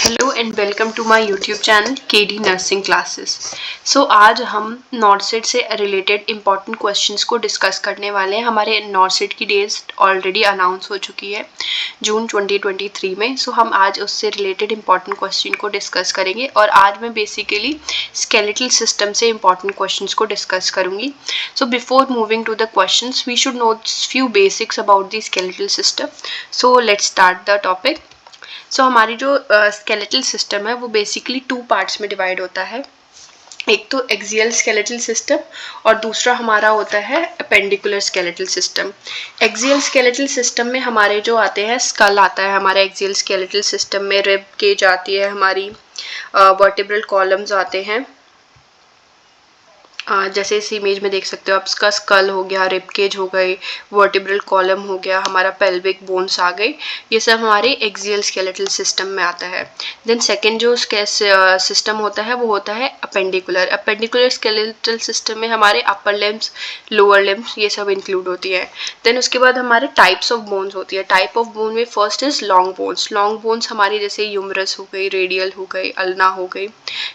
Hello and welcome to my YouTube channel KD nursing classes. So आज हम NORCET से related important questions को discuss करने वाले हैं। हमारे नॉर्सेट की डेट ऑलरेडी अनाउंस हो चुकी है जून 2023 में। सो हम आज उससे रिलेटेड इंपॉर्टेंट क्वेश्चन को डिस्कस करेंगे और आज मैं बेसिकली स्केलेटल सिस्टम से इंपॉर्टेंट क्वेश्चंस को डिस्कस करूंगी। So before moving to the questions we should know few basics about the skeletal system. So let's start the topic. So हमारी जो स्केलेटल सिस्टम है वो बेसिकली टू पार्ट्स में divide होता है। एक तो एक्सियल स्केलेटल सिस्टम और दूसरा हमारा होता है appendicular skeletal system. Axial skeletal system में हमारे जो आते हैं स्कल आता है हमारे एक्सियल स्केलेटल सिस्टम में, रिब केज आती है हमारी, वर्टिब्रल कॉलम्स आते हैं, जैसे इस इमेज में देख सकते हो आप, इसका स्कल हो गया, रिब केज हो गई, वर्टिब्रल कॉलम हो गया, हमारा पेल्विक बोन्स आ गई। ये सब हमारे एक्सियल स्केलेटल सिस्टम में आता है। देन सेकंड जो सिस्टम होता है वो होता है अपेंडिकुलर। अपेंडिकुलर स्केलेटल सिस्टम में हमारे अपर लिम्स, लोअर लिम्स ये सब इंक्लूड होती है। देन उसके बाद हमारे टाइप्स ऑफ बोन्स होती है। टाइप ऑफ बोन में first is long bones. Long bones हमारी जैसे यूमरस हो गई, रेडियल हो गई, अल्ना हो गई,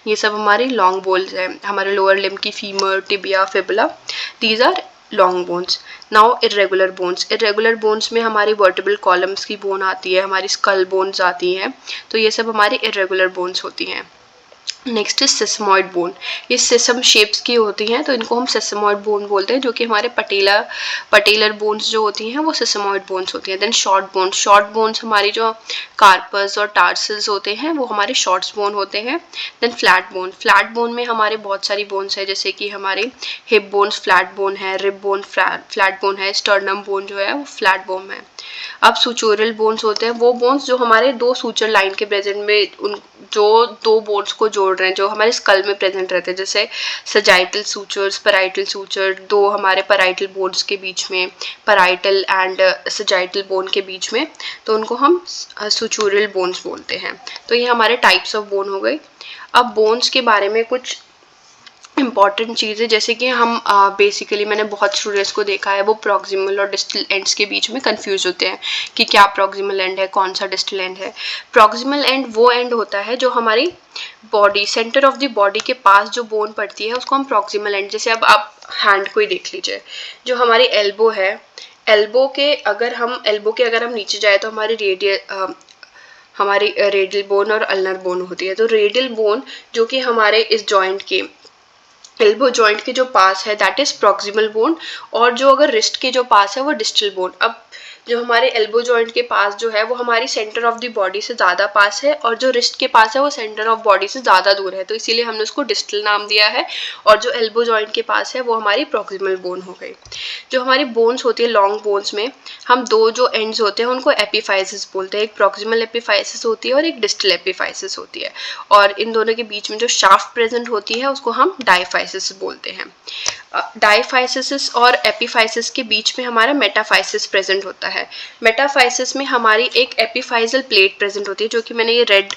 ये सब हमारी लॉन्ग बोन्स है। हमारे लोअर लिम्ब की femur, tibia, fibula, these are long bones. Now irregular bones. Irregular bones में हमारी वर्टिब्रल कॉलम्स की बोन आती है, हमारी स्कल बोन्स आती हैं, तो ये सब हमारी इरेगुलर बोन्स होती हैं। Next is sesamoid bone. ये सेसम शेप्स की होती हैं तो इनको हम सेसमॉइड बोन बोलते हैं, जो कि हमारे पटेलर बोन्स जो होती हैं वो सेसमॉइड बोन्स होती हैं। Then short bones. Short bones हमारी जो कार्पस और टार्सल्स होते हैं वो हमारे शॉर्ट्स बोन होते हैं। Then flat bone. Flat bone में हमारे बहुत सारी बोन्स है, जैसे कि हमारे हिप बोन्स फ्लैट बोन है, रिब बोन फ्लैट बोन है, स्टर्नम बोन जो है वो फ्लैट बोन है। अब सुचोरल बोन्स होते हैं वो बोन्स जो हमारे दो सूचर लाइन के प्रेजेंट में उन जो दो बोन्स को जोड़ रहे हैं, जो हमारे स्कल में प्रेजेंट रहते हैं, जैसे सजाइटल सूचर्स, पैराइटल सूचर, दो हमारे पैराइटल बोन्स के बीच में, पैराइटल एंड सजाइटल बोन के बीच में, तो उनको हम सुचोरल बोन्स बोलते हैं। तो ये हमारे टाइप्स ऑफ बोन हो गए। अब बोन्स के बारे में कुछ इम्पॉर्टेंट चीज़ है, जैसे कि हम बेसिकली मैंने बहुत स्टूडेंट्स को देखा है वो प्रॉक्सिमल और डिस्टल एंड्स के बीच में कंफ्यूज होते हैं कि क्या प्रॉक्सिमल एंड है, कौन सा डिस्टल एंड है। प्रॉक्सिमल एंड वो एंड होता है जो हमारी body, centre of the body के पास जो बोन पड़ती है उसको हम प्रॉक्सिमल एंड, जैसे अब आप हैंड को ही देख लीजिए, जो हमारी एल्बो है, एल्बो के अगर हम नीचे जाए तो हमारी रेडियल बोन और अल्नर बोन होती है। तो रेडियल बोन जो कि हमारे इस जॉइंट के एल्बो जॉइंट के जो पास है दैट इज प्रॉक्सिमल बोन, और जो अगर रिस्ट के जो पास है वो डिस्टल बोन। अब जो हमारे एल्बो जॉइंट के पास जो है वो हमारी सेंटर ऑफ द बॉडी से ज़्यादा पास है, और जो रिस्ट के पास है वो सेंटर ऑफ बॉडी से ज़्यादा दूर है, तो इसीलिए हमने उसको डिस्टल नाम दिया है। और जो एल्बो जॉइंट के पास है वो हमारी प्रॉक्सिमल बोन हो गई। जो हमारी बोन्स होती है लॉन्ग बोन्स में, हम दो जो एंड्स होते हैं उनको एपिफाइसिस बोलते हैं। एक प्रॉक्सिमल एपिफाइसिस होती है और एक डिस्टल एपिफाइसिस होती है, और इन दोनों के बीच में जो शाफ्ट प्रेजेंट होती है उसको हम डायफाइसिस बोलते हैं। डायफाइसिस और एपिफाइसिस के बीच में हमारा मेटाफाइसिस प्रेजेंट होता है। मेटाफाइसिस में हमारी एक एपिफाइजल प्लेट प्रेजेंट होती है, जो कि मैंने ये रेड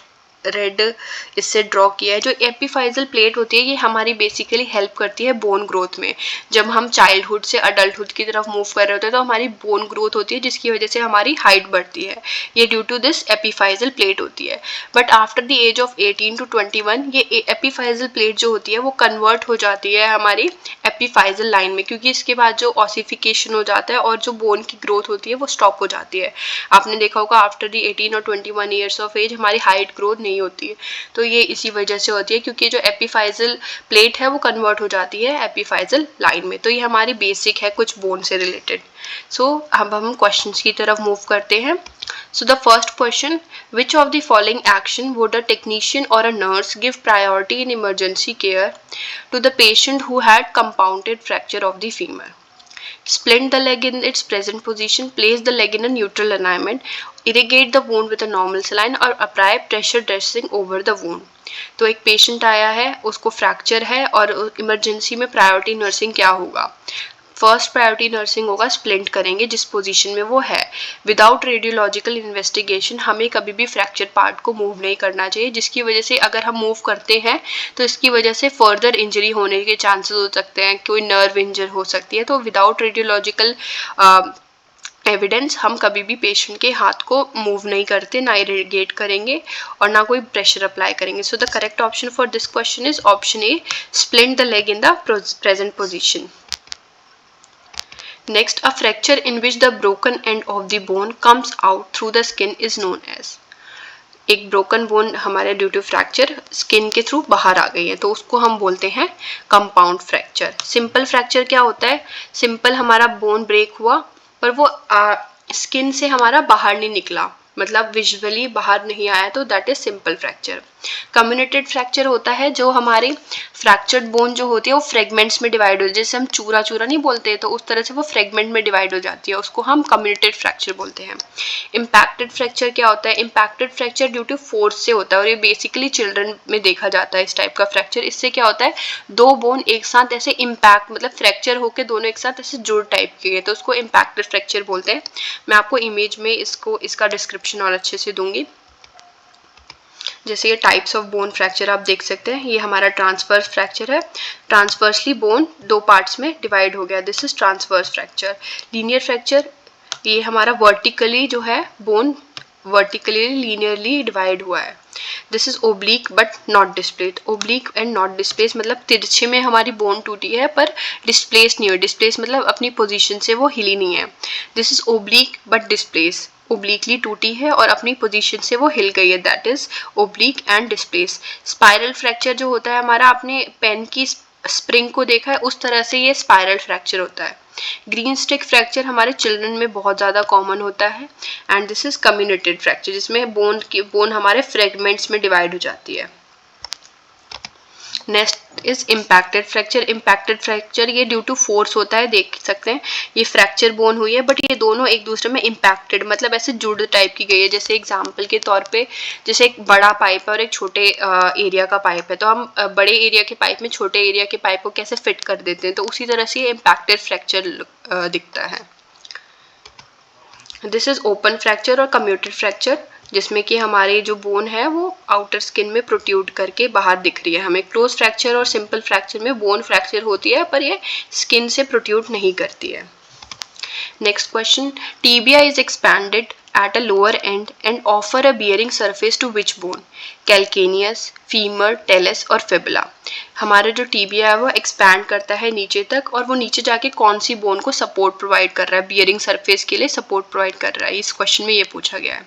इससे ड्रॉ किया है। जो एपिफाइजल प्लेट होती है ये हमारी बेसिकली हेल्प करती है बोन ग्रोथ में। जब हम चाइल्डहुड से अडल्टहुड की तरफ मूव कर रहे होते हैं तो हमारी बोन ग्रोथ होती है, जिसकी वजह से हमारी हाइट बढ़ती है, ये due to this epiphyseal plate होती है। But after the age of 18 to 21 ये एपिफाइजल प्लेट जो होती है वो कन्वर्ट हो जाती है हमारी एपिफाइजल लाइन में, क्योंकि इसके बाद जो ऑसिफिकेशन हो जाता है और जो बोन की ग्रोथ होती है वो स्टॉप हो जाती है। आपने देखा होगा आफ्टर द 18 और 21 ईयर्स ऑफ एज हमारी हाइट ग्रोथ नहीं होती है, तो ये इसी वजह से होती है, क्योंकि जो एपिफाइजल प्लेट है वो कन्वर्ट हो जाती है एपिफाइजल लाइन में। तो ये हमारी बेसिक है कुछ बोन से रिलेटेड। सो अब हम क्वेश्चंस की तरफ मूव करते हैं। So the first question, which of the following action would a technician or a nurse give priority in emergency care to the patient who had compounded fracture of the femur? Splint the leg in its present position, place the leg in a neutral alignment, irrigate the wound with a normal saline or apply pressure dressing over the wound। तो एक patient आया है, उसको fracture है, और emergency में priority nursing क्या होगा? फर्स्ट प्रायोरिटी नर्सिंग होगा, स्प्लिंट करेंगे जिस पोजीशन में वो है। विदाउट रेडियोलॉजिकल इन्वेस्टिगेशन हमें कभी भी फ्रैक्चर पार्ट को मूव नहीं करना चाहिए, जिसकी वजह से अगर हम मूव करते हैं तो इसकी वजह से फर्दर इंजरी होने के चांसेस हो सकते हैं, कोई नर्व इंजर हो सकती है। तो विदाउट रेडियोलॉजिकल एविडेंस, हम कभी भी पेशेंट के हाथ को मूव नहीं करते, ना इरिगेट करेंगे और ना कोई प्रेशर अप्लाई करेंगे. So the correct option for this question is option A, splint the leg in the present position. Next, a fracture in which the broken end of the bone comes out through the skin is known as. एक broken bone हमारे due to fracture skin के through बाहर आ गई है तो उसको हम बोलते हैं कंपाउंड फ्रैक्चर. सिंपल फ्रैक्चर क्या होता है? सिंपल हमारा बोन ब्रेक हुआ पर वो स्किन से हमारा बाहर नहीं निकला, मतलब विजुअली बाहर नहीं आया, तो that is simple fracture. Comminuted fracture होता है जो हमारी फ्रैक्चर्ड बोन जो होती है वो फ्रेगमेंट्स में डिवाइड हो, जैसे हम चूरा चूरा नहीं बोलते तो उस तरह से वो फ्रेगमेंट में डिवाइड हो जाती है, उसको हम कम्युनेटेड फ्रैक्चर बोलते हैं. इम्पैक्टेड फ्रैक्चर क्या होता है? Impacted fracture due to force से होता है और ये बेसिकली चिल्ड्रन में देखा जाता है इस टाइप का फ्रैक्चर. इससे क्या होता है, दो बोन एक साथ ऐसे इम्पैक्ट, मतलब फ्रैक्चर होकर दोनों एक साथ ऐसे जुड़ टाइप के, तो उसको इम्पैक्टेड फ्रैक्चर बोलते हैं. मैं आपको इमेज में इसका डिस्क्रिप्शन और अच्छे से दूंगी. जैसे ये टाइप्स ऑफ बोन फ्रैक्चर आप देख सकते हैं, ये हमारा ट्रांसवर्स फ्रैक्चर है. ट्रांसवर्सली बोन दो पार्ट्स में डिवाइड हो गया, this is transverse fracture. Linear fracture, ये हमारा वर्टिकली जो है बोन वर्टिकली लीनियरली डिवाइड हुआ है. This is oblique but not displaced. Oblique and not displaced मतलब तिरछे में हमारी बोन टूटी है पर डिस्प्लेस नहीं हुई. डिस्प्लेस मतलब अपनी पोजीशन से वो हिली नहीं है. This is oblique but displace, obliquely टूटी है और अपनी पोजीशन से वो हिल गई है, that is oblique and displace. Spiral fracture जो होता है हमारा, आपने पेन की स्प्रिंग को देखा है, उस तरह से ये स्पाइरल फ्रैक्चर होता है. ग्रीन स्टिक फ्रैक्चर हमारे चिल्ड्रन में बहुत ज़्यादा कॉमन होता है. एंड दिस इज कम्युनेटेड फ्रैक्चर जिसमें बोन हमारे फ्रेगमेंट्स में डिवाइड हो जाती है. Next is impacted fracture. Impacted fracture ये ड्यू टू फोर्स होता है, देख सकते हैं ये फ्रैक्चर बोन हुई है बट ये दोनों एक दूसरे में इम्पैक्टेड, मतलब ऐसे जुड़ टाइप की गई है. जैसे एग्जांपल के तौर पे, जैसे एक बड़ा पाइप है और एक छोटे एरिया का पाइप है, तो हम बड़े एरिया के पाइप में छोटे एरिया के पाइप को कैसे फिट कर देते हैं, तो उसी तरह से ये इम्पैक्टेड फ्रैक्चर दिखता है. दिस इज ओपन फ्रैक्चर और कम्यूटेड फ्रैक्चर, जिसमें कि हमारी जो बोन है वो आउटर स्किन में प्रोट्यूड करके बाहर दिख रही है. हमें क्लोज फ्रैक्चर और सिंपल फ्रैक्चर में बोन फ्रैक्चर होती है पर ये स्किन से प्रोट्यूड नहीं करती है. Next question, tibia is expanded at a lower end and offer a bearing surface to which bone? Calcaneus, femur, talus और fibula. हमारा जो टीबिया है वो एक्सपैंड करता है नीचे तक और वो नीचे जाके कौन सी बोन को सपोर्ट प्रोवाइड कर रहा है, बियरिंग सरफेस के लिए सपोर्ट प्रोवाइड कर रहा है. इस क्वेश्चन में ये पूछा गया है.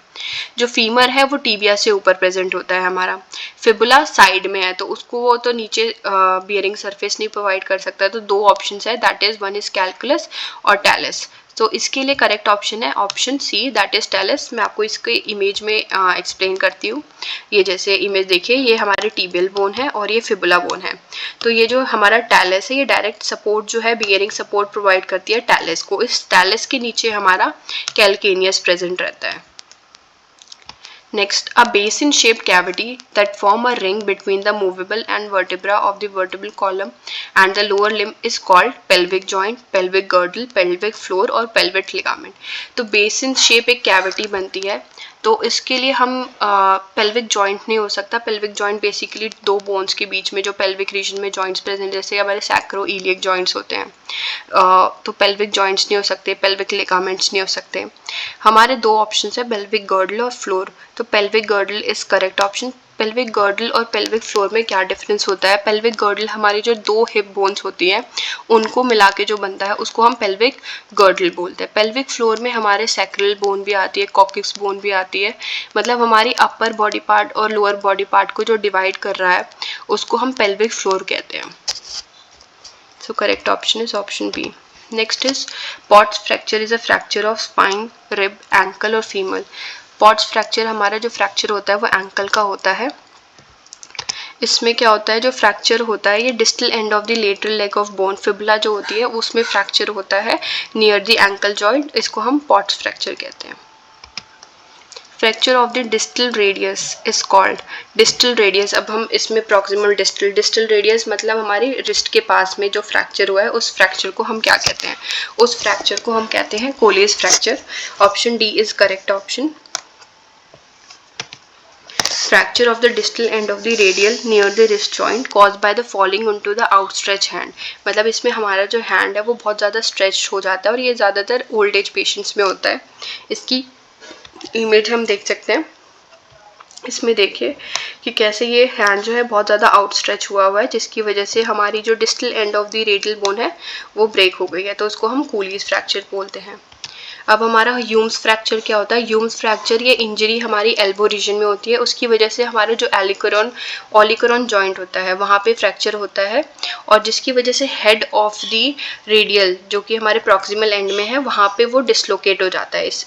जो फीमर है वो टीबिया से ऊपर प्रेजेंट होता है हमारा. फिबुला साइड में है तो उसको वो तो नीचे बियरिंग सरफेस नहीं प्रोवाइड कर सकता. तो दो ऑप्शन है, that is one is calculus और टैलस. तो इसके लिए करेक्ट ऑप्शन है option C, that is talus. मैं आपको इसके इमेज में एक्सप्लेन करती हूँ. ये जैसे इमेज देखिए, ये हमारे टीबियल बोन है और ये फिबुला बोन है. तो ये जो हमारा टैलस है ये डायरेक्ट सपोर्ट जो है, बियरिंग सपोर्ट प्रोवाइड करती है टैलस को. इस टैलस के नीचे हमारा कैलकेनियस प्रेजेंट रहता है. Next, a basin-shaped cavity that form a ring between the movable and vertebra of the vertebral column and the lower limb is called pelvic joint, pelvic girdle, pelvic floor और pelvic ligament. तो basin shape एक cavity बनती है, तो इसके लिए हम pelvic joint नहीं हो सकता. पेल्विक जॉइंट बेसिकली दो बोन्स के बीच में जो पेल्विक रीजन में जॉइंट्स प्रेजेंट, जैसे हमारे सैक्रो इलियक जॉइंट्स होते हैं, तो पेल्विक जॉइंट्स नहीं हो सकते, पेल्विक लिगामेंट्स नहीं हो सकते. हमारे दो ऑप्शन है, पेल्विक गर्डल और फ्लोर. तो pelvic girdle is correct option. Pelvic girdle और पेल्विक फ्लोर में क्या डिफरेंस होता है? पेल्विक गर्डल हमारी जो दो हिप बोन्स होती हैं उनको मिला के जो बनता है उसको हम पेल्विक गर्डल बोलते हैं. पेल्विक फ्लोर में हमारे सैक्रल बोन भी आती है, कॉक्सिक्स बोन भी आती है, मतलब हमारी अपर बॉडी पार्ट और लोअर बॉडी पार्ट को जो डिवाइड कर रहा है उसको हम पेल्विक फ्लोर कहते हैं. So correct option is option B. Next is Pott's fracture is a fracture of spine, rib, ankle और फीमर. पॉट्स फ्रैक्चर हमारा जो फ्रैक्चर होता है वो एंकल का होता है. इसमें क्या होता है, जो फ्रैक्चर होता है ये distal end of the lateral leg of bone, fibula जो होती है उसमें फ्रैक्चर होता है नियर द एंकल जॉइंट, इसको हम पॉट्स फ्रैक्चर कहते हैं. Fracture of the distal radius is called distal radius. अब हम इसमें प्रॉक्सिमल डिस्टल रेडियस मतलब हमारी रिस्ट के पास में जो फ्रैक्चर हुआ है उस फ्रैक्चर को हम क्या कहते हैं? उस फ्रैक्चर को हम कहते हैं coleus fracture. Option D is correct option. fracture of the distal end of the radial near the wrist joint caused by the falling into the outstretched hand। मतलब इसमें हमारा जो हैंड है वो बहुत ज़्यादा स्ट्रेच हो जाता है और ये ज़्यादातर ओल्ड एज पेशेंट्स में होता है। इसकी इमेज हम देख सकते हैं। इसमें देखिए कि कैसे ये हैंड जो है बहुत ज़्यादा आउटस्ट्रेच हुआ हुआ है, जिसकी वजह से हमारी जो distal end of the radial bone है वो ब्रेक हो गई है, तो उसको हम कूलीज फ्रैक्चर बोलते हैं। अब हमारा ह्यूम्स फ्रैक्चर क्या होता है? ह्यूम्स फ्रैक्चर ये इंजरी हमारी एल्बो रीजन में होती है, उसकी वजह से हमारा जो ऑलिकरॉन जॉइंट होता है वहाँ पे फ्रैक्चर होता है, और जिसकी वजह से हेड ऑफ द रेडियल जो कि हमारे प्रॉक्सिमल एंड में है वहाँ पे वो डिसलोकेट हो जाता है। इस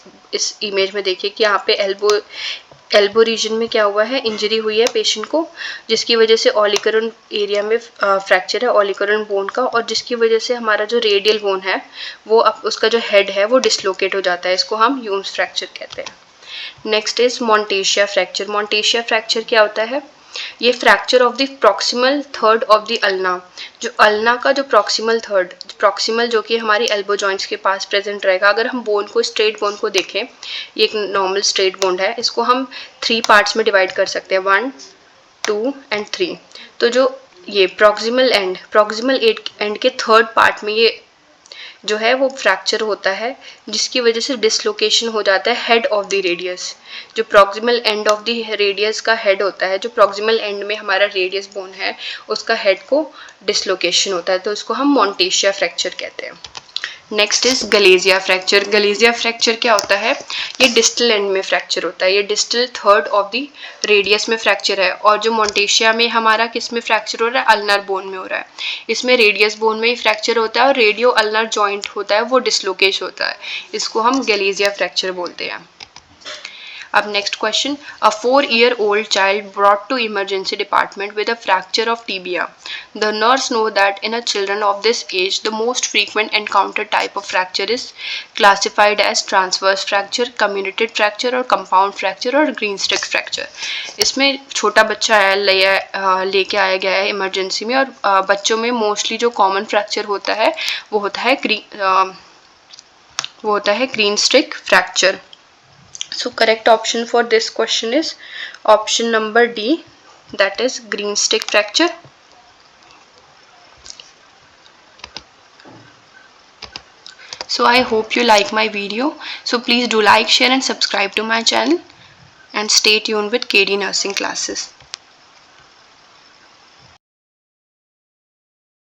इमेज में देखिए कि यहाँ पे एल्बो रीजन में क्या हुआ है, इंजरी हुई है पेशेंट को, जिसकी वजह से ऑलिकरन एरिया में फ्रैक्चर है ऑलिकरन बोन का, और जिसकी वजह से हमारा जो रेडियल बोन है वो अब उसका जो हेड है वो डिसलोकेट हो जाता है। इसको हम ह्यूम्स फ्रैक्चर कहते हैं। Next is Monteggia fracture. Monteggia fracture क्या होता है? ये fracture of the proximal third of the ulna, जो अल्ना का जो प्रॉक्सिमल जो कि हमारी एल्बो जॉइंट्स के पास प्रेजेंट रहेगा। अगर हम बोन को, स्ट्रेट बोन को देखें, ये एक नॉर्मल स्ट्रेट बोन है, इसको हम 3 पार्ट्स में डिवाइड कर सकते हैं, 1, 2 एंड 3। तो जो ये प्रॉक्सिमल एंड के थर्ड पार्ट में ये जो है वो फ्रैक्चर होता है, जिसकी वजह से डिसलोकेशन हो जाता है हेड ऑफ द रेडियस। जो proximal end of the radius का हेड होता है, जो प्रॉक्सिमल एंड में हमारा रेडियस बोन है उसका हेड को डिसलोकेशन होता है, तो उसको हम मोंटेशिया फ्रैक्चर कहते हैं। Next is Galeazzi fracture. Galeazzi fracture क्या होता है? ये डिस्टल एंड में फ्रैक्चर होता है, ये distal third of the radius में फ्रैक्चर है, और जो मोंटेशिया में हमारा किस में फ्रैक्चर हो रहा है? अल्नर बोन में हो रहा है। इसमें रेडियस बोन में ही फ्रैक्चर होता है और रेडियो अल्नर जॉइंट होता है वो डिसलोकेट होता है, इसको हम गलेजिया फ्रैक्चर बोलते हैं। अब next question, a 4-year-old child brought to emergency department with a fracture of tibia. The nurse know that in a children of this age the most frequent encountered type of fracture is classified as transverse fracture, comminuted fracture और compound fracture और green stick fracture। इसमें छोटा बच्चा है लेके आया गया है इमरजेंसी में, और बच्चों में मोस्टली जो कॉमन फ्रैक्चर होता है वो होता है green stick fracture. So correct option for this question is option number D, that is green stick fracture. So I hope you like my video. So please do like, share and subscribe to my channel, and stay tuned with KD Nursing classes.